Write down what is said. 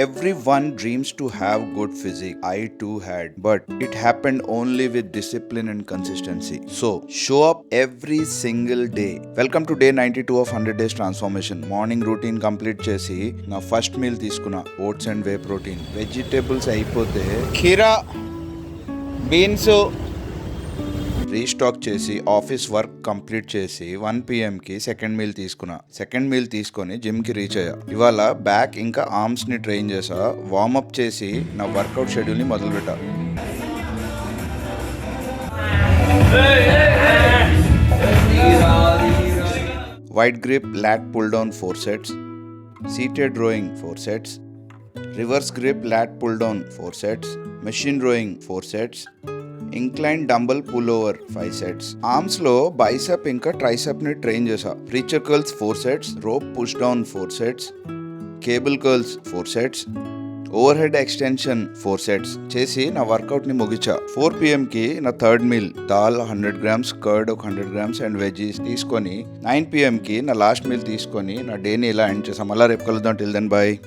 Everyone dreams to have good physique. I too had, but it happened only with discipline and consistency. So, show up every single day. Welcome to day 92 of 100 days transformation. Morning routine complete చేసి నా first meal తీసుకున్నా. Oats and whey protein. Vegetables అయిపోతే ఖీరా, beans restock చేసి office work complete చేసి 1 PM second meal తీసుకున్నా. Second meal తీసుకొని జిమ్కి రీచ్ అయ్యా. ఇవాళ బ్యాక్ ఇంకా ఆర్మ్స్ని ట్రైన్ చేసా. వార్మప్ చేసి నా వర్కౌట్ షెడ్యూల్ని మొదలుపెట్టా. Wide grip lat pull down 4 sets, seated rowing 4 sets, reverse grip lat pull down 4 sets, machine rowing 4 sets, incline dumbbell pull over 5 sets. Arms లో బైసెప్ ఇంకా ట్రైసెప్ ని ట్రైన్ చేసా. Preacher curls 4 sets, rope push down 4 sets, cable curls 4 sets, overhead extension 4 sets చేసి నా workout ని ముగించా. 4 PM నా third meal దాల్ 100 grams, కర్డ్ ఒక 100 grams అండ్ వెజీస్ తీసుకొని 9 PM నా లాస్ట్ మీల్ తీసుకొని నా డేని ఇలా ఎండ్ చేసాం. మళ్ళీ రేపు కలుద్దాం. Till then by.